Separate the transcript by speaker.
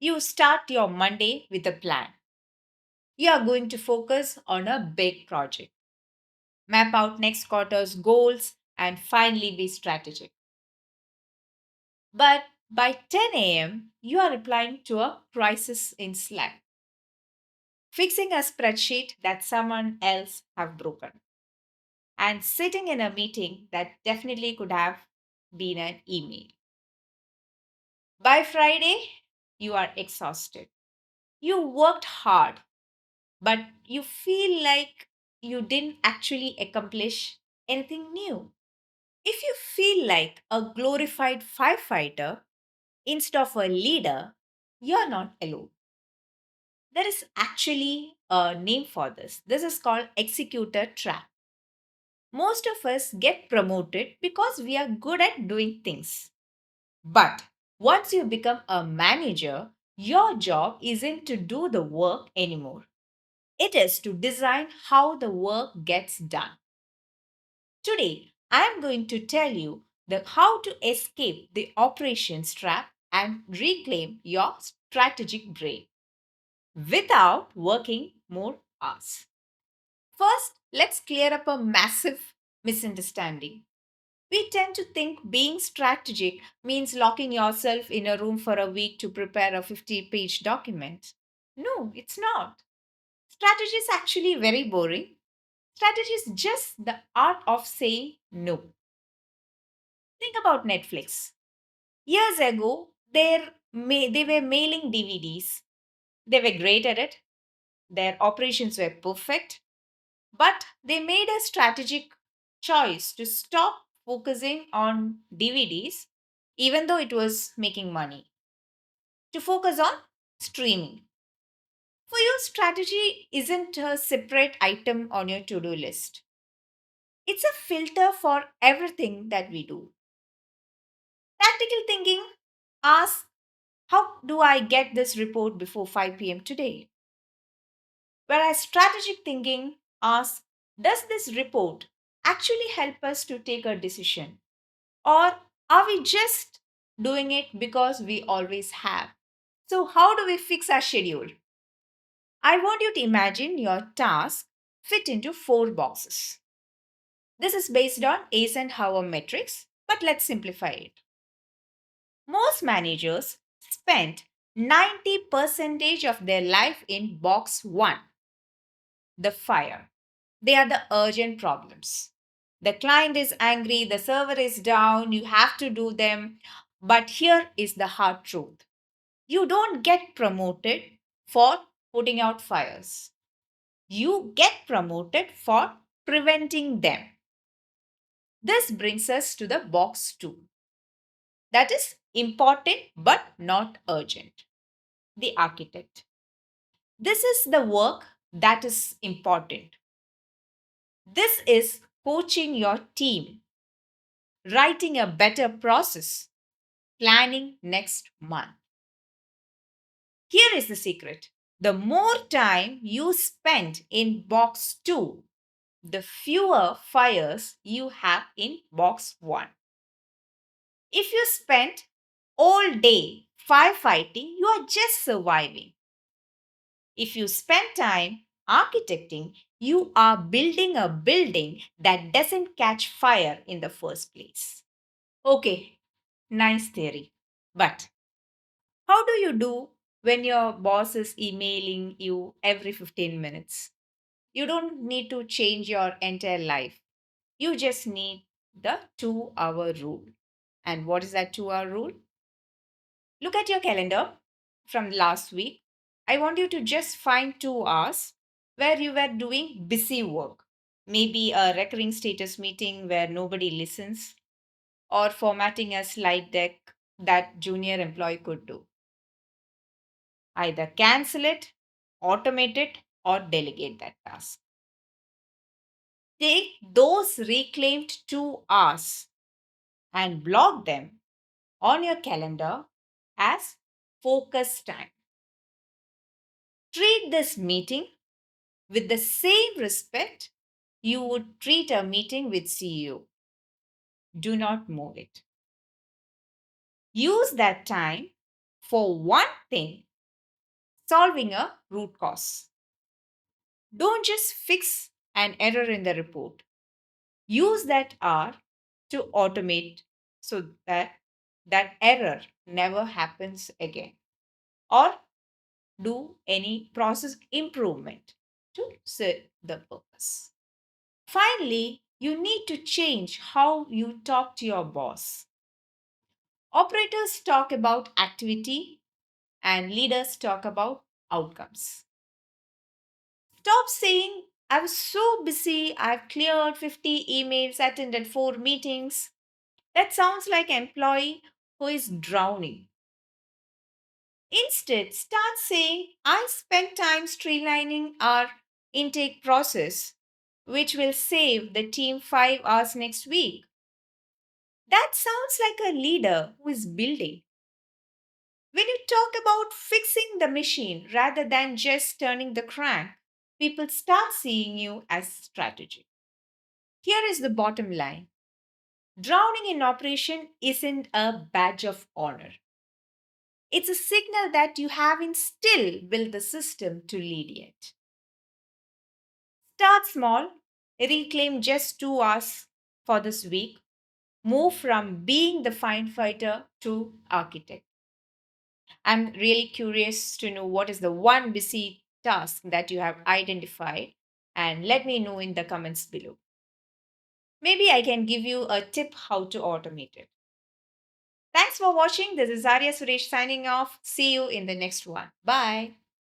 Speaker 1: You start your Monday with a plan. You are going to focus on a big project, map out next quarter's goals, and finally be strategic. But by 10 a.m., you are replying to a crisis in Slack, fixing a spreadsheet that someone else have broken, and sitting in a meeting that definitely could have been an email. By Friday, you are exhausted. You worked hard, but you feel like you didn't actually accomplish anything new. If you feel like a glorified firefighter instead of a leader, you're not alone. There is actually a name for this. This is called Executor Trap. Most of us get promoted because we are good at doing things. But once you become a manager, your job isn't to do the work anymore. It is to design how the work gets done. Today, I am going to tell you how to escape the operations trap and reclaim your strategic brain without working more hours. First, let's clear up a massive misunderstanding. We tend to think being strategic means locking yourself in a room for a week to prepare a 50-page document. No, it's not. Strategy is actually very boring. Strategy is just the art of saying no. Think about Netflix. Years ago, they were mailing DVDs. They were great at it. Their operations were perfect. But they made a strategic choice to stop focusing on DVDs, even though it was making money, to focus on streaming. For you, strategy isn't a separate item on your to do list, it's a filter for everything that we do. Tactical thinking asks, how do I get this report before 5 p.m. today? Whereas strategic thinking asks, does this report actually help us to take a decision? Or are we just doing it because we always have? So, how do we fix our schedule? I want you to imagine your task fit into four boxes. This is based on Eisenhower Matrix, but let's simplify it. Most managers spend 90% of their life in box 1, the fire. They are the urgent problems. The client is angry, the server is down, you have to do them. But here is the hard truth, you don't get promoted for putting out fires, you get promoted for preventing them. This brings us to the box 2, that is important but not urgent, the architect. This is the work that is important. This is coaching your team, writing a better process, planning next month. Here is the secret, the more time you spend in box 2, the fewer fires you have in box 1. If you spend all day firefighting, you are just surviving. If you spend time architecting, you are building a building that doesn't catch fire in the first place. Okay, nice theory. But how do you do when your boss is emailing you every 15 minutes? You don't need to change your entire life. You just need the 2 hour rule. And what is that 2 hour rule? Look at your calendar from last week. I want you to just find 2 hours where you were doing busy work. Maybe a recurring status meeting where nobody listens, or formatting a slide deck that junior employee could do. Either cancel it, automate it, or delegate that task. Take those reclaimed 2 hours and block them on your calendar as focus time. Treat this meeting with the same respect you would treat a meeting with CEO. Do not move it. Use that time for one thing solving a root cause. Don't just fix an error in the report. Use that R to automate so that that error never happens again. Or do any process improvement to serve the purpose. Finally, you need to change how you talk to your boss. Operators talk about activity and leaders talk about outcomes. Stop saying, I was so busy, I've cleared 50 emails, attended 4 meetings. That sounds like an employee who is drowning. Instead, start saying, I spent time streamlining our intake process, which will save the team 5 hours next week. That sounds like a leader who is building. When you talk about fixing the machine rather than just turning the crank, people start seeing you as strategy. Here is the bottom line: drowning in operation isn't a badge of honor. It's a signal that you haven't still built the system to lead it. Start small, reclaim just 2 hours for this week, move from being the firefighter to architect. I'm really curious to know what is the one busy task that you have identified, and let me know in the comments below. Maybe I can give you a tip how to automate it. Thanks for watching. This is Arya Suresh signing off. See you in the next one. Bye.